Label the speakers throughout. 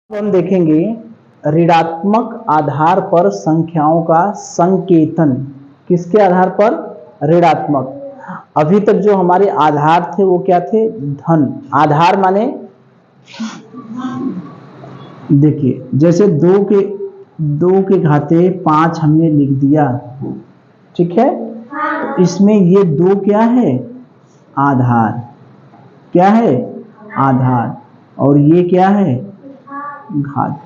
Speaker 1: हम देखेंगे ऋणात्मक आधार पर संख्याओं का संकेतन। किसके आधार पर? ऋणात्मक। अभी तक जो हमारे आधार थे वो क्या थे? धन। आधार माने देखिए, जैसे दो के घाते 5 हमने लिख दिया, ठीक है। तो इसमें ये 2 क्या है? आधार। क्या है? आधार। और ये क्या है? घात।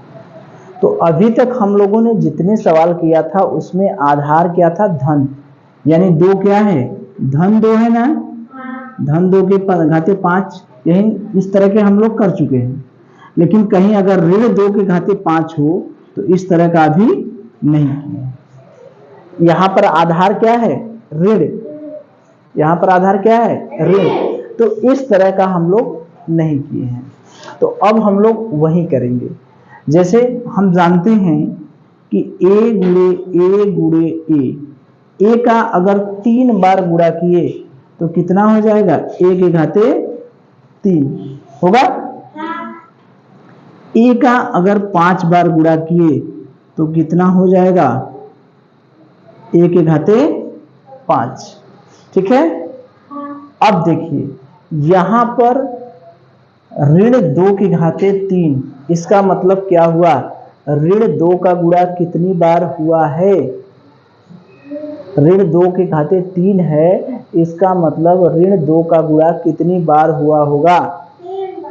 Speaker 1: तो अभी तक हम लोगों ने जितने सवाल किया था उसमें आधार क्या था? धन। यानी 2 क्या है? धन 2 है ना। धन 2 के घाते 5, यही इस तरह के हम लोग कर चुके हैं। लेकिन कहीं अगर ऋण 2 के घाते 5 हो तो इस तरह का अभी नहीं किया। यहां पर आधार क्या है? ऋण। यहां पर आधार क्या है? ऋण। तो इस तरह का हम लोग नहीं किए हैं। तो अब हम लोग वही करेंगे। जैसे हम जानते हैं कि ए गुणे ए का अगर 3 बार गुणा किए तो कितना हो जाएगा? ए के घाते 3 होगा। ए का अगर 5 बार गुणा किए तो कितना हो जाएगा? ए के घाते 5। ठीक है। अब देखिए यहां पर ऋण 2 के घाते 3, इसका मतलब क्या हुआ? ऋण 2 का गुणा कितनी बार हुआ है? ऋण 2 के घाते 3 है, इसका मतलब ऋण 2 का गुणा कितनी बार हुआ होगा?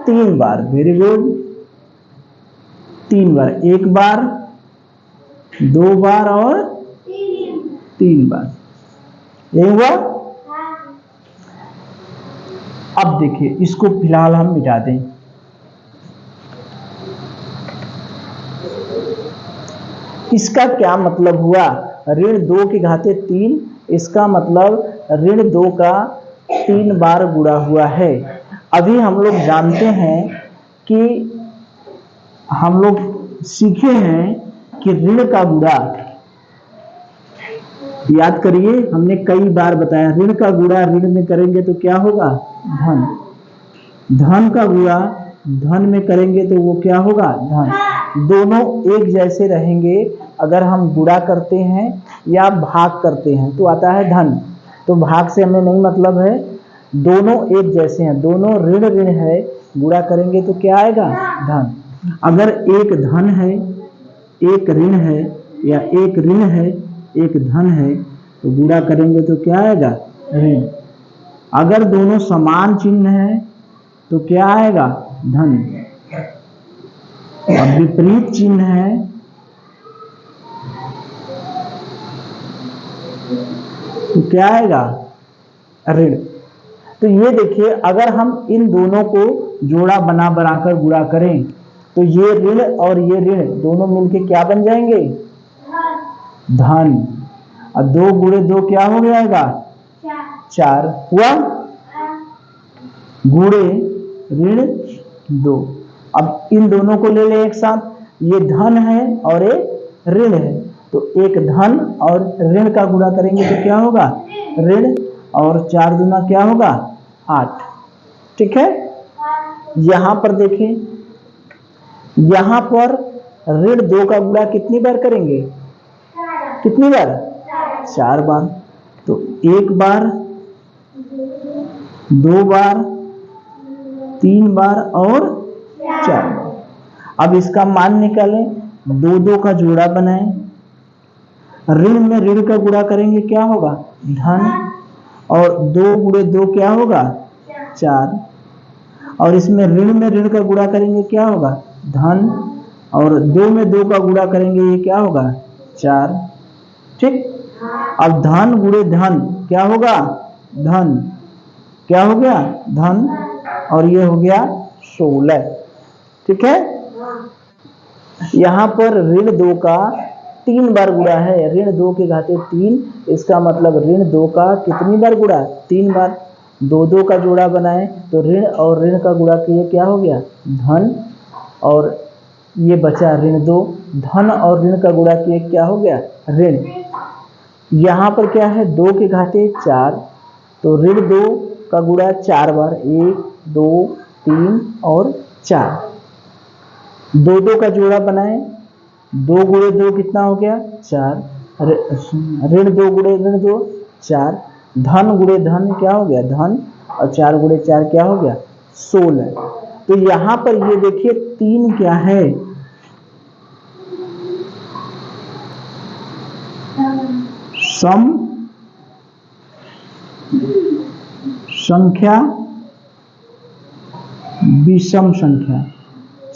Speaker 1: 3 बार। Very good. 3 बार। 1 बार, 2 बार और 3 बार। यही हुआ। अब देखिए इसको फिलहाल हम मिटा दें। इसका क्या मतलब हुआ? ऋण 2 के घाते 3, इसका मतलब ऋण 2 का 3 बार गुणा हुआ है। अभी हम लोग जानते हैं कि हम लोग सीखे हैं कि ऋण का गुणा, याद करिए हमने कई बार बताया, ऋण का गुणा ऋण में करेंगे तो क्या होगा? धन। धन का गुणा धन में करेंगे तो वो क्या होगा? धन। दोनों एक जैसे रहेंगे। अगर हम गुणा करते हैं या भाग करते हैं तो आता है धन। तो भाग से हमें नहीं मतलब है, दोनों एक जैसे हैं, दोनों ऋण ऋण है, गुणा करेंगे तो क्या आएगा? धन। अगर एक धन है, एक ऋण है, या एक ऋण है, एक धन है, तो गुणा करेंगे तो क्या आएगा? ऋण। अगर दोनों समान चिन्ह है तो क्या आएगा? धन। और विपरीत चिन्ह है तो क्या आएगा? ऋण। तो ये देखिए अगर हम इन दोनों को जोड़ा बनाकर गुणा करें तो ये ऋण और ये ऋण दोनों मिलके क्या बन जाएंगे? धन। और 2 गुणे 2 क्या हो जाएगा? 4 हुआ। गुणे ऋण 2। अब इन दोनों को ले ले एक साथ, ये धन है और ये ऋण है, तो एक धन और ऋण का गुणा करेंगे तो क्या होगा? ऋण। और 4 दूना क्या होगा? 8। ठीक है। यहां पर देखिए, यहां पर ऋण 2 का गुणा कितनी बार करेंगे? कितनी बार? 4 बार। तो 1 बार, 2 बार, 3 बार और 4 बार। अब इसका मान निकालें, 2 2 का जोड़ा बनाएं। ऋण में ऋण का गुणा करेंगे क्या होगा? धन। और 2 गुणे 2 क्या होगा? 4। और इसमें ऋण में ऋण का गुणा करेंगे क्या होगा? धन। और 2 में 2 का गुणा करेंगे ये क्या होगा? 4। ठीक। अब धन गुणे धन क्या होगा? धन। क्या हो गया? धन। और ये हो गया 16। ठीक है। यहां पर ऋण 2 का 3 बार गुणा है। ऋण 2 के घाते 3, इसका मतलब ऋण 2 का कितनी बार गुणा? 3 बार। 2 2 का जोड़ा बनाए तो ऋण और ऋण का गुणा किए क्या हो गया? धन। और ये बचा ऋण 2, धन और ऋण का गुणा किए क्या हो गया? ऋण। यहां पर क्या है? 2 के घाते 4, तो ऋण 2 का गुणा 4 बार, 1 2 3 और 4। दो दो का जोड़ा बनाए, 2 गुणे 2 कितना हो गया 4, ऋण 2 गुणे ऋण 2 4, धन गुणे धन क्या हो गया धन, और 4 गुणे 4 क्या हो गया 16। तो यहां पर ये देखिए 3 क्या है, सम संख्या विषम संख्या।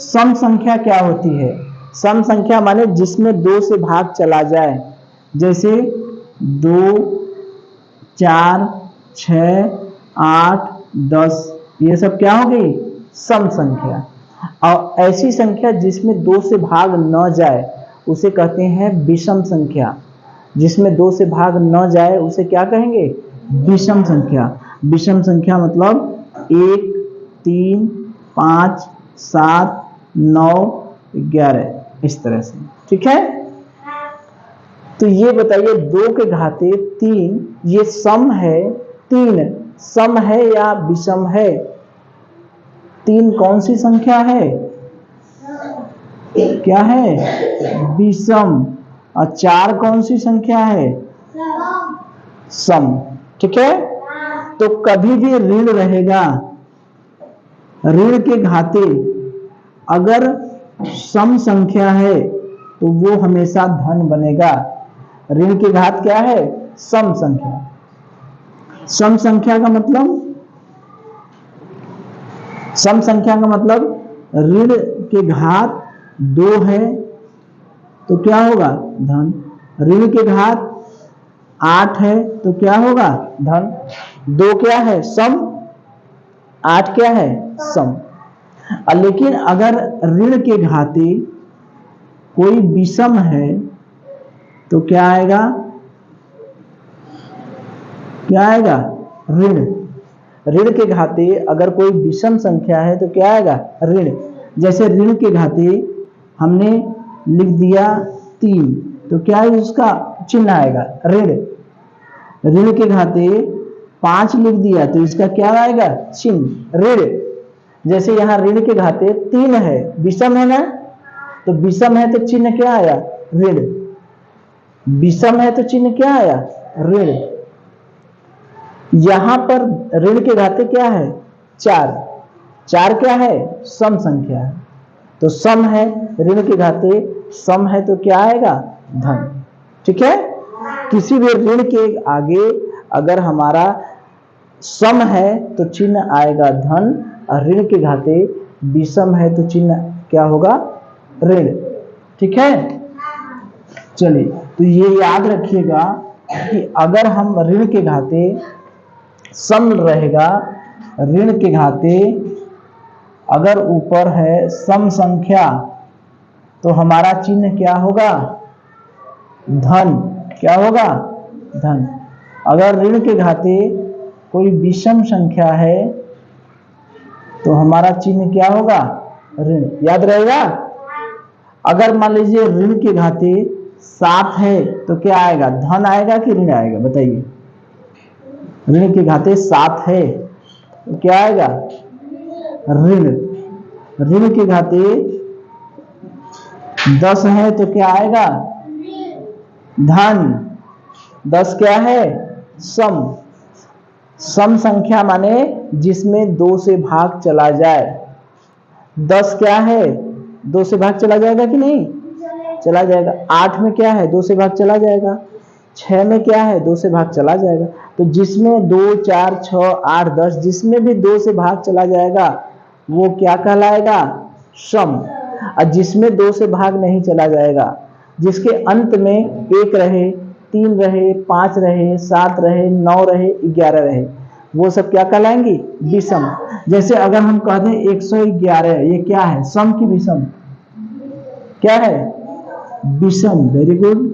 Speaker 1: सम संख्या क्या होती है, सम संख्या माने जिसमें 2 से भाग चला जाए, जैसे 2 4 6 8 10, ये सब क्या हो गई सम संख्या। और ऐसी संख्या जिसमें 2 से भाग न जाए उसे कहते हैं विषम संख्या। जिसमें 2 से भाग न जाए उसे क्या कहेंगे विषम संख्या। विषम संख्या मतलब 1 3 5 7 9 11 इस तरह से, ठीक है। तो ये बताइए 2 के घाते 3 ये सम है, 3 सम है या विषम है, 3 कौन सी संख्या है, क्या है विषम, और 4 कौन सी संख्या है सम, ठीक है। तो कभी भी ऋण रहेगा, ऋण के घाते अगर सम संख्या है तो वो हमेशा धन बनेगा। ऋण के घात क्या है सम संख्या। सम संख्या का मतलब, सम संख्या का मतलब ऋण के घात 2 है तो क्या होगा धन, ऋण के घात 8 है तो क्या होगा धन। 2 क्या है सम, 8 क्या है सम। लेकिन अगर ऋण के घाते कोई विषम है तो क्या आएगा, क्या आएगा ऋण। ऋण के घाते अगर कोई विषम संख्या है तो क्या आएगा ऋण। जैसे ऋण के घाते हमने लिख दिया 3 तो क्या है उसका चिन्ह आएगा ऋण। ऋण के घाते 5 लिख दिया तो इसका क्या आएगा चिन्ह ऋण। जैसे यहाँ ऋण के घाते 3 है, विषम है ना, तो विषम है तो चिन्ह क्या आया ऋण, विषम है तो चिन्ह क्या आया ऋण। यहां पर ऋण के घाते क्या है 4, 4 क्या है सम संख्या है, तो सम है ऋण के घाते सम है तो क्या आएगा धन, ठीक है। किसी भी ऋण के आगे अगर हमारा सम है तो चिन्ह आएगा धन, और ऋण के घाते विषम है तो चिन्ह क्या होगा ऋण, ठीक है। चलिए तो ये याद रखिएगा कि अगर हम ऋण के घाते सम रहेगा, ऋण के घाते अगर ऊपर है सम संख्या तो हमारा चिन्ह क्या होगा धन, क्या होगा धन। अगर ऋण के घाते कोई विषम संख्या है तो हमारा चिन्ह क्या होगा ऋण, याद रहेगा। अगर मान लीजिए ऋण के घाते 7 है तो क्या आएगा धन आएगा कि ऋण आएगा बताइए। ऋण के घाते 7 है तो क्या आएगा ऋण। ऋण के घाते 10 है तो क्या आएगा धन। 10 क्या है सम। सम संख्या माने जिसमें 2 से भाग चला जाए। 10 क्या है 2 से भाग चला जाएगा कि नहीं चला जाएगा। 8 में क्या है 2 से भाग चला जाएगा। 6 में क्या है 2 से भाग चला जाएगा। तो जिसमें 2 4 6 8 10 जिसमें भी 2 से भाग चला जाएगा वो क्या कहलाएगा सम। और जिसमें 2 से भाग नहीं चला जाएगा, जिसके अंत में 1 रहे 3 रहे 5 रहे 7 रहे 9 रहे 11 रहे, वो सब क्या कहलाएंगे विषम। जैसे अगर हम कह दें 111 ये क्या है सम की विषम, क्या है विषम, वेरी गुड।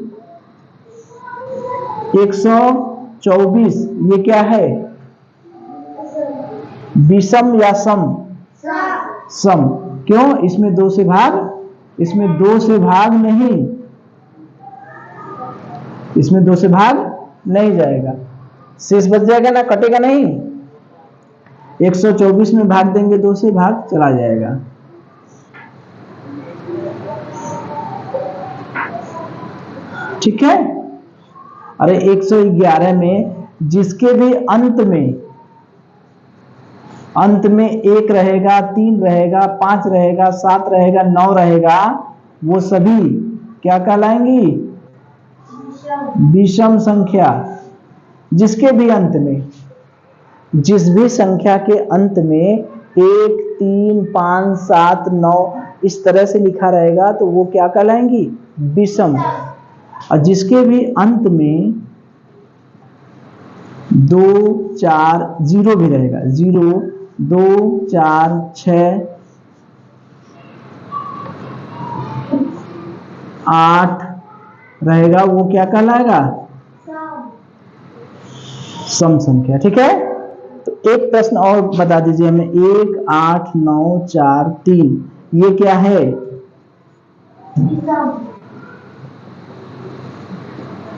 Speaker 1: 124 ये क्या है विषम या सम, सम। क्यों इसमें 2 से भाग, इसमें 2 से भाग नहीं, इसमें 2 से भाग नहीं जाएगा, शेष बच जाएगा ना, कटेगा नहीं। 124 में भाग देंगे 2 से भाग चला जाएगा। ठीक है। अरे 111 में जिसके भी अंत में 1 रहेगा, 3 रहेगा, 5 रहेगा, 7 रहेगा, 9 रहेगा, वो सभी क्या कहलाएंगी? विषम संख्या। जिसके भी अंत में, जिस भी संख्या के अंत में 1, 3, 5, 7, 9 इस तरह से लिखा रहेगा तो वो क्या कहलाएंगी? विषम। और जिसके भी अंत में 2, 4, 0 भी रहेगा, 0, 2, 4, 6, 8 रहेगा, वो क्या कहलाएगा? सम संख्या। ठीक है। तो एक प्रश्न और बता दीजिए हमें, 1, 8, 9, 4, 3 ये क्या है?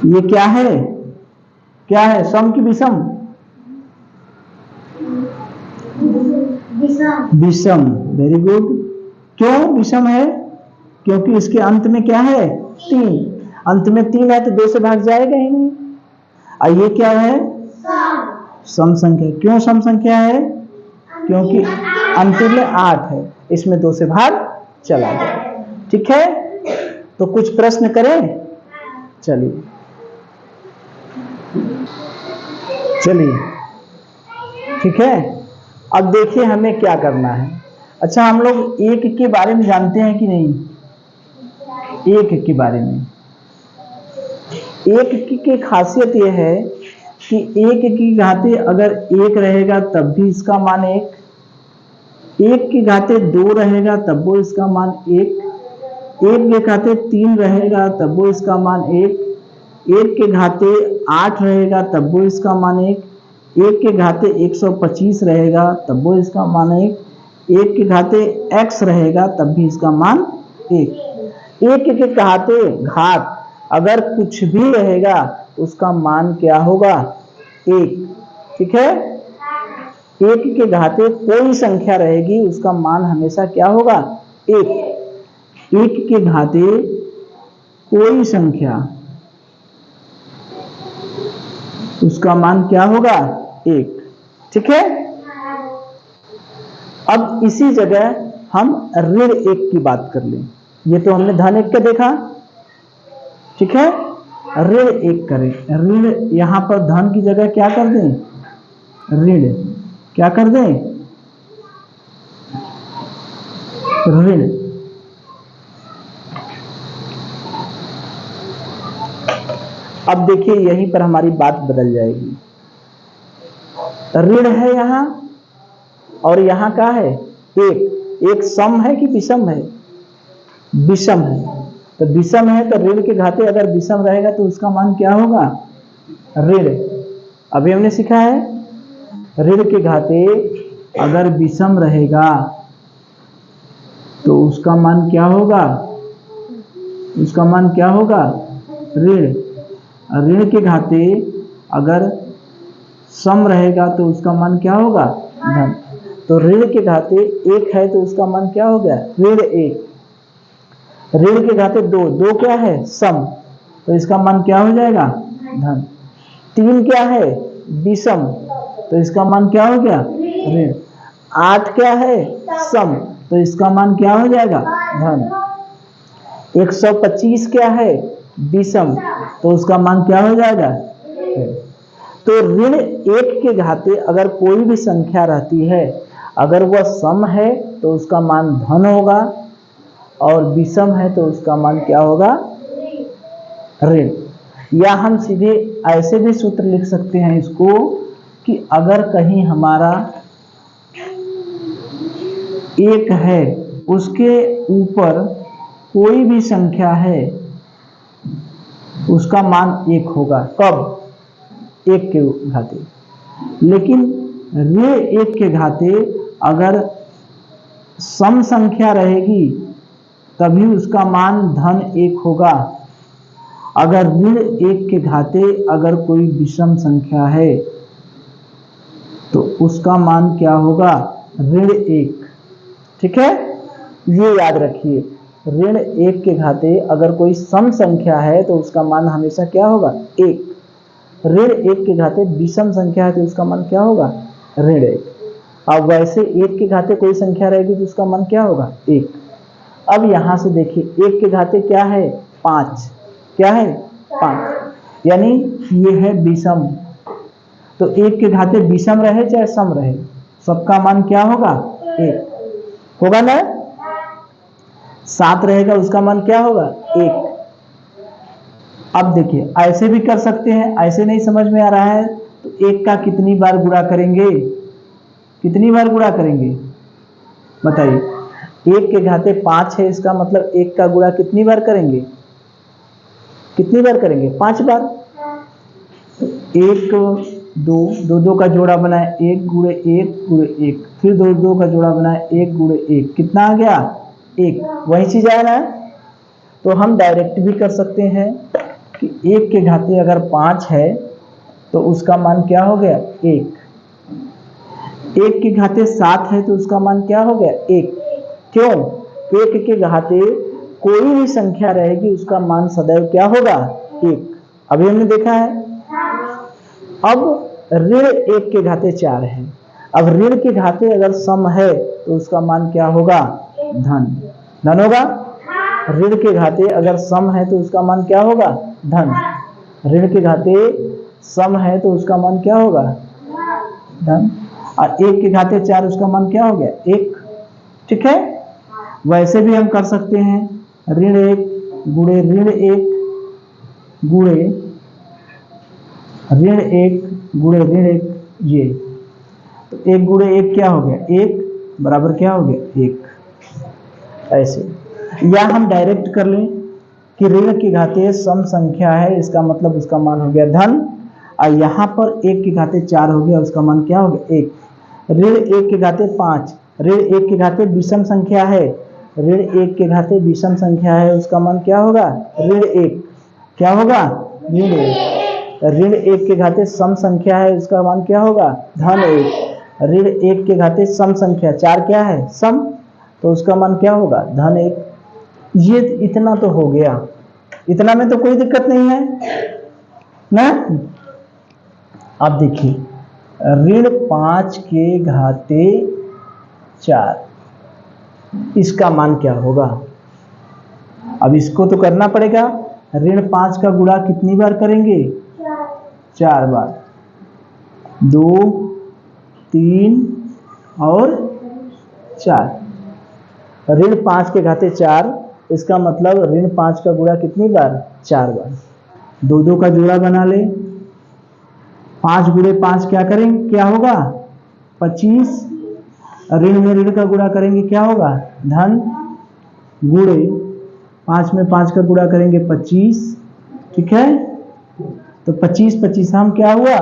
Speaker 1: ये क्या है? क्या है? सम की विषम? विषम। Very good. क्यों विषम है? क्योंकि इसके अंत में क्या है? 3। अंत में 3 है तो 2 से भाग जाएगा ही नहीं। और ये क्या है? सम संख्या। क्यों सम संख्या है? क्योंकि अंतिम में 8 है, इसमें 2 से भाग चला जाए। ठीक है। तो कुछ प्रश्न करें? चलिए ठीक है। अब देखिए हमें क्या करना है। अच्छा, हम लोग एक के बारे में जानते हैं कि नहीं? एक के बारे में, एक की खासियत यह है कि एक की घाते अगर 1 रहेगा तब भी इसका मान 1, 1 की घाते 2 रहेगा तब वो इसका मान 1, 1 के घाते 3 रहेगा तब वो इसका मान 1, 1 के घाते 8 रहेगा तब वो इसका मान 1, 1 के घाते 125 रहेगा तब वो इसका मान 1, 1 के घाते x रहेगा तब भी इसका मान 1। 1 के घाते घात अगर कुछ भी रहेगा तो उसका मान क्या होगा? 1। ठीक है। 1 के घाते कोई संख्या रहेगी उसका मान हमेशा क्या होगा? 1। 1 के घाते कोई संख्या उसका मान क्या होगा? 1। ठीक है। अब इसी जगह हम ऋण 1 की बात कर लें। ये तो हमने धन 1 का देखा। ठीक है। ऋण 1 करें। ऋण यहां पर धन की जगह क्या कर दें? ऋण। क्या कर दें? ऋण। अब देखिए यहीं पर हमारी बात बदल जाएगी। ऋण है यहां और यहां क्या है? 1। एक सम है कि विषम है? विषम है। तो विषम है तो ऋण के घाते अगर विषम रहेगा तो उसका मान क्या होगा? ऋण। अभी हमने सीखा है ऋण के घाते अगर विषम रहेगा तो उसका मान क्या होगा? उसका मान क्या होगा? ऋण। ऋण के घाते अगर सम रहेगा तो उसका मान क्या होगा? धन। तो ऋण के घाते 1 है तो उसका मान क्या हो गया? ऋण 1। ऋण के घाते 2, 2 क्या है? सम, तो इसका मान क्या हो जाएगा? धन। 3 क्या है? विषम, तो इसका मान क्या हो गया? ऋण। 8 क्या है? सम, तो इसका मान क्या हो जाएगा? धन। 125 क्या है? विषम, तो उसका मान क्या हो जाएगा? तो ऋण 1 के घाते अगर कोई भी संख्या रहती है, अगर वह सम है तो उसका मान धन होगा और विषम है तो उसका मान क्या होगा? ऋण। या हम सीधे ऐसे भी सूत्र लिख सकते हैं इसको कि अगर कहीं हमारा 1 है उसके ऊपर कोई भी संख्या है उसका मान 1 होगा। कब? 1 के घाते। लेकिन ऋण 1 के घाते अगर सम संख्या रहेगी तभी उसका मान धन 1 होगा। अगर ऋण 1 के घाते अगर कोई विषम संख्या है तो उसका मान क्या होगा? ऋण 1। ठीक है। ये याद रखिए ऋण 1 के घाते अगर कोई सम संख्या है तो उसका मान हमेशा क्या होगा? 1। ऋण 1 के घाते विषम संख्या है तो उसका मान क्या होगा? ऋण 1। अब वैसे 1 के घाते कोई संख्या रहेगी तो उसका मान क्या होगा? 1। अब यहां से देखिए 1 के घाते क्या है? 5। क्या है? 5, यानी ये है विषम। तो 1 के घाते विषम रहे चाहे सम रहे, सबका मान क्या होगा? 1 होगा ना। 7 रहेगा उसका मान क्या होगा? 1। अब देखिए ऐसे भी कर सकते हैं, ऐसे नहीं समझ में आ रहा है तो 1 का कितनी बार गुणा करेंगे? कितनी बार गुणा करेंगे बताइए? 1 के घाते 5 है, इसका मतलब 1 का गुणा कितनी बार करेंगे? कितनी बार करेंगे? 5 बार। तो 1 2 2 2 का जोड़ा बनाए 1 गुणे 1 गुणे 1, फिर 2 2 का जोड़ा बनाए 1 गुणे 1, कितना आ गया? 1। वही चीज आया ना। तो हम डायरेक्ट भी कर सकते हैं कि 1 के घाते अगर 5 है तो उसका मान क्या हो गया? 1। 1 के घाते 7 है तो उसका मान क्या हो गया? 1। क्यों? 1 के घाते कोई भी संख्या रहेगी उसका मान सदैव क्या होगा? 1। अभी हमने देखा है। अब ऋण 1 के घाते 4 है। अब ऋण के घाते अगर सम है तो उसका मान क्या होगा? धन। धन होगा। ऋण के घाते अगर सम है तो उसका मान क्या होगा? धन। ऋण के घाते सम है तो उसका मान क्या होगा? धन। और 1 के घाते 4 उसका मान क्या हो गया? 1। ठीक है। वैसे भी हम कर सकते हैं ऋण 1 गुणे ऋण 1 गुणे ऋण 1 गुणे ऋण 1, ये तो 1 गुणे 1 क्या हो गया? 1 बराबर क्या हो गया? 1। ऐसे या हम डायरेक्ट कर लें कि ऋण के घाते सम संख्या है, इसका मतलब उसका मान हो गया धन, और यहाँ पर 1 के घाते 4 हो गया, उसका मान क्या हो गया? 1। ऋण 1 के घाते 5, ऋण 1 के घाते विषम संख्या है, ऋण 1 के घाते विषम संख्या है, उसका मान क्या होगा? ऋण 1। क्या होगा? ऋण 1। ऋण 1 के घाते सम संख्या है, उसका मान क्या होगा? धन 1। ऋण 1 के घाते सम संख्या 4 क्या है? सम, तो उसका मान क्या होगा? धन 1। ये इतना तो हो गया, इतना में तो कोई दिक्कत नहीं है ना। अब देखिए ऋण 5 के घाते 4, इसका मान क्या होगा? अब इसको तो करना पड़ेगा। ऋण 5 का गुणा कितनी बार करेंगे? 4 बार। 2 3 और 4। ऋण 5 के घाते 4, इसका मतलब ऋण 5 का गुणा कितनी बार? 4 बार। 2 2 का जोड़ा बना ले। 5 गुणे 5 क्या करेंगे? क्या होगा? 25। ऋण में ऋण का गुणा करेंगे क्या होगा? धन। गुणे 5 में 5 का गुणा करेंगे 25। ठीक है। तो 25 25 हम क्या हुआ?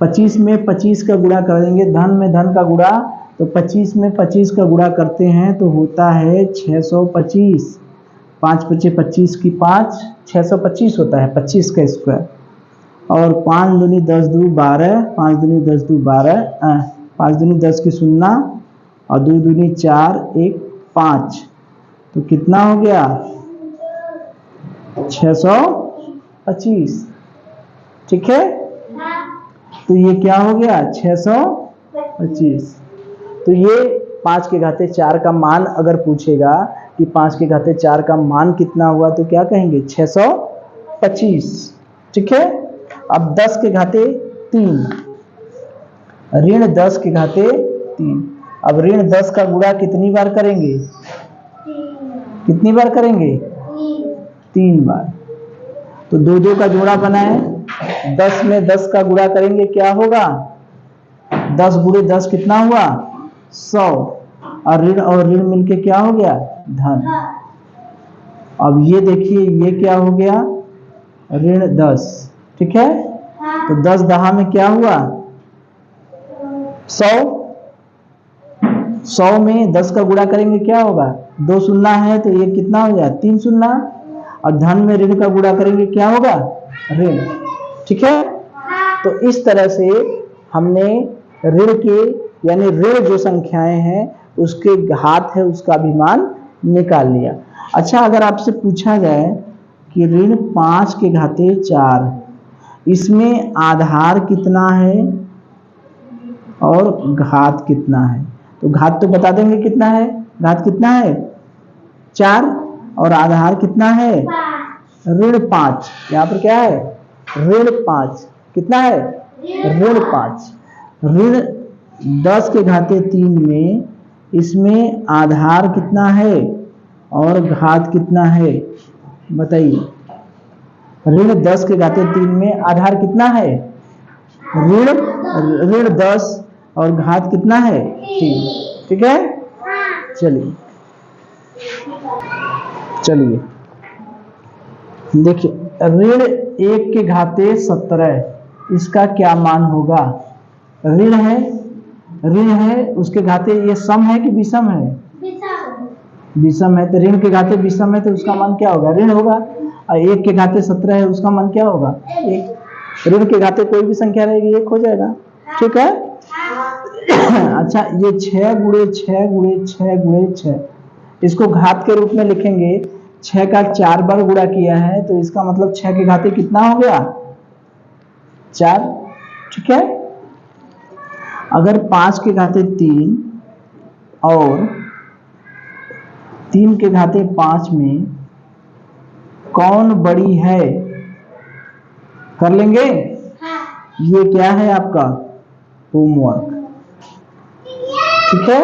Speaker 1: 25 में 25 का गुणा करेंगे, धन में धन का गुणा, तो 25 में 25 का गुणा करते हैं तो होता है 625। 5 25 25 की 5 625 होता है, 25 का स्क्वायर। और 5 दूनी 10 दू 12, 5 दूनी 10 दू 12, 5 दूनी 10 की 0 और 2 दूनी 4 1 5, तो कितना हो गया? 625। ठीक है। तो ये क्या हो गया? 625। तो ये 5 के घाते 4 का मान अगर पूछेगा कि 5 के घाते 4 का मान कितना हुआ तो क्या कहेंगे? 625। ठीक है। अब 10 के घाते 3, ऋण 10 के घाते 3। अब ऋण 10 का गुणा कितनी बार करेंगे? कितनी बार करेंगे? 3 बार। तो 2 2 का जोड़ा बनाए, 10 में 10 का गुणा करेंगे क्या होगा? 10 गुणे 10 कितना हुआ? 100। और ऋण मिलके क्या हो गया? धन। अब ये देखिए ये क्या हो गया? ऋण 10। ठीक है। तो 10 दहा में क्या हुआ? 100। 100 में 10 का गुणा करेंगे क्या होगा? 2 शून्य है तो ये कितना हो गया? 3 शून्य। और धन में ऋण का गुणा करेंगे क्या होगा? ऋण। ठीक है। तो इस तरह से हमने ऋण के यानी ऋण जो संख्याएं हैं उसके घात है उसका भी मान निकाल लिया। अच्छा, अगर आपसे पूछा जाए कि ऋण 5 के घाते 4, इसमें आधार कितना है और घात कितना है, तो घात तो बता देंगे कितना है, घात कितना है 4 और आधार कितना है ऋण 5। यहाँ पर क्या है ऋण 5, कितना है ऋण 5। ऋण 10 के घाते 3 में इसमें आधार कितना है और घात कितना है, बताइए। ऋण 10 के घाते 3 में आधार कितना है ऋण ऋण 10 और घात कितना है 3, ठीक है। चलिए चलिए देखिए, ऋण 1 के घाते 17, इसका क्या मान होगा। ऋण है उसके घाते, ये सम है कि विषम है, विषम है, तो ऋण के घाते विषम है तो उसका मान क्या होगा ऋण होगा। और 1 के घाते 17 है, उसका मान क्या होगा 1। ऋण के घाते कोई भी संख्या रहेगी 1 हो जाएगा, ठीक है। अच्छा, ये 6 गुणे 6 गुणे 6 गुणे 6, इसको घात के रूप में लिखेंगे। 6 का 4 बार गुणा किया है तो इसका मतलब 6 के घाते कितना हो गया 4, ठीक है। अगर 5 के घाते 3 और 3 के घाते 5 में कौन बड़ी है, कर लेंगे। ये क्या है आपका होमवर्क, ठीक है।